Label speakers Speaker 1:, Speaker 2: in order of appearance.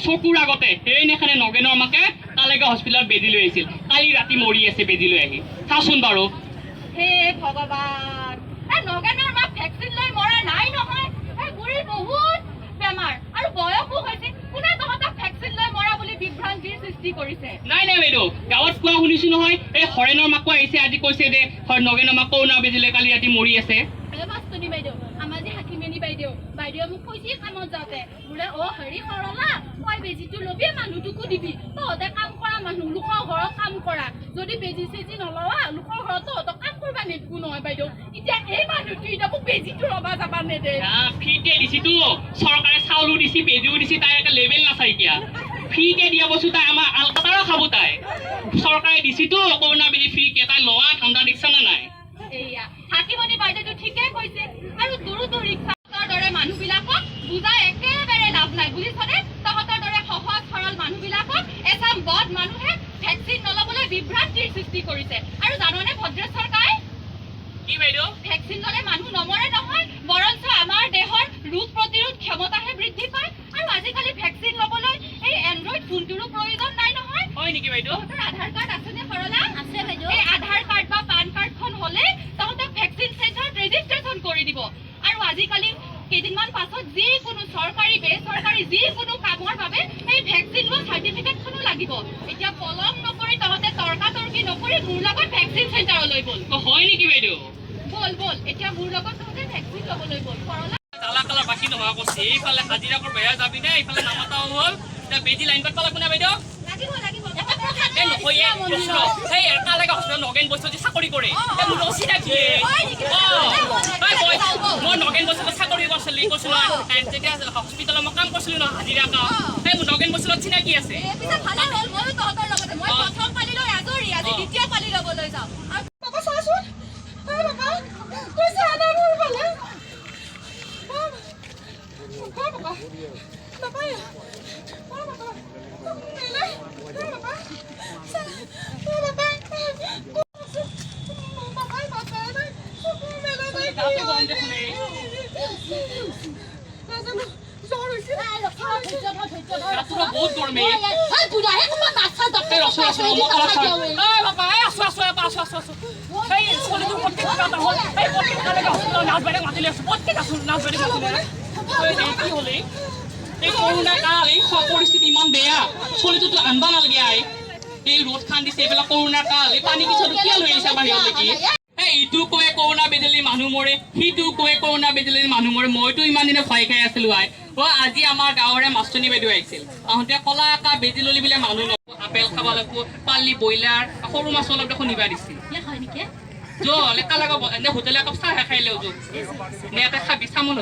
Speaker 1: চকুৰ আগতে সেইনেখানে নগেনৰ মাকে তালেগা হস্পিটেলত বেজি লৈ আহিছিল কালি ৰাতি মৰি আছে বেজি লৈ আহি চাচোন বাৰু
Speaker 2: হে ভগৱান নগেনৰ মাক ভেকচিন লৈ মৰা নাই নহয় বুঢ়ীৰ বহুত বেমাৰ আৰু বয়সো হৈছে কোনে তহঁতক ভেকচিন লৈ মৰা বুলি বিভ্ৰান্তিৰ সৃষ্টি কৰিছে
Speaker 1: নাই নাই বাইদেউ গাঁৱত কোৱা শুনিছো নহয় এই হৰেণৰ মাকো আহিছে আজি কৈছে যে নগেনৰ মাক কৰোণা বেজি লৈ কালি ৰাতি মৰি আছে
Speaker 2: বাস্তনি বাইদেউ আমাৰ যে হাকিমেনি বাইদেউ মোক কৈছে কামত যাওঁতে বোলে অ হেৰি সৰলা মই বেজিটো লবি মানুহটোকো দিবি তহঁতে কাম কৰা মানুহ লোকৰ ঘৰত কাম কৰা যদি বেজি চেজি নলৱা লোকৰ ঘৰত তহঁতক কাম কৰিবা নেদবো নহয় বাইদেউ এতিয়া এই মানুহটো এতিয়া মোক বেজিটো ল'বা যাবা নেদে
Speaker 1: ফ্ৰীতে দিছিতো চৰকাৰে চাউলো দিছি বেজিও দিছি তাই এটা লেভেল নাচাই এতিয়া ফ্ৰীতে দিয়া বস্তু তাই আমাৰ আলকাতাৰো খাব তাই চৰকাৰে দিছিতো কৰোণা বেজি ফ্ৰীকে তাই লোৱা ঠাণ্ডা দেখছা না নাই
Speaker 2: এইয়া হাকিমনি বাইদেউটো ঠিকে কৈছে আৰু দূৰ ৰিক্সাৰ দৰে মানুহবিলাকক বুজাই একেবাৰে লাভ নাই বুজিছনে তহঁতৰ দৰে সহজ সৰল মানুহবিলাকক এচাম বদ মানুহে ভেকচিন নলবলৈ বিভ্ৰান্তিৰ সৃষ্টি কৰিছে আৰু জাননে ভদ্ৰেশ্বৰ কাই
Speaker 1: কি বাইদেউ
Speaker 2: ভেকচিন ললে মানুহ নমৰে নহয় বৰঞ্চ আমাৰ দেহৰ ৰোগ প্ৰতিৰোধ ক্ষমতাহে বৃদ্ধি পায় আৰু আজিকালি ভেকচিন লবলৈ এই এণ্ড্ৰইড ফোনটোৰো প্ৰয়োজন নাই নহয়
Speaker 1: হয় নেকি বাইদেউ
Speaker 2: তোৰ আধাৰ কাৰ্ড আছেনে সৰলা আছে বাইদেউ এই আধাৰ কাৰ্ড বা পান কাৰ্ডখন হলে তহঁতক ভেকচিন চেণ্টাৰত ৰেজিষ্ট্ৰেশ্যন কৰি দিব আৰু আজিকালি কেইদিনমান পাছত যিকোনো চৰকাৰী বেচৰকাৰী যিকোনো কামৰ বাবে এই ভেকচিন লোৱা চাৰ্টিফিকেটখনো লাগিব এতিয়া পলম নকৰি তহঁতে তৰ্কাতৰ্কি নকৰি মোৰ লগত ভেকচিন চেণ্টাৰলৈ বল
Speaker 1: হয় নেকি বাইদেউ
Speaker 2: বল এতিয়া মোৰ লগত তহঁতে ভেকচিন ল'বলৈ বল সৰলা
Speaker 1: কালা কালা বাকী নোহোৱা কৈছে এইফালে হাজিৰা কৰিব বেয়া যাবি নে এইফালে নামাতাও হ'ল এতিয়া বেজি লাইন পাতিব লাগিব না বাইদেউ নগেন বস্তু চাকৰি কৰে মই নগেন বস্তু চাকৰি কৰিছিলো যেতিয়া হস্পিটেলত মই কাম কৰিছিলো ন হাজিৰা কাম মোৰ নগেন বস্তুত চিনাকি আছে বহুত গৰমে পৰিস্থিতি ইমান বেয়া চলিটোতো আনবা নালাগে এই ৰ'দ খান দিছে এইবিলাক কৰোণা কাল এই পানী কিছু কিয় লৈ আহিছা বাহিৰলৈকে ইটো কয় কৰোণা বেজেলি মানুহ মৰে সিটো কয় কৰোণা বেজেলি মানুহ মৰে মইতো ইমান দিনে ভয় খাই আছিলো আই আজি আমাৰ গাঁৱৰে মাষ্টনী বাইদেউ আহিছিল তাহঁতে কলা কা বেজি ললি বোলে মানুহ আপেল খাব লাগিব পালি ব্ৰইলাৰ সৰু মাছ অলপ দেখোন নিবা দিছিল লেকা লাগা হোটেল একাপ চাহ খাই লেও নে এটা খাবি চামোন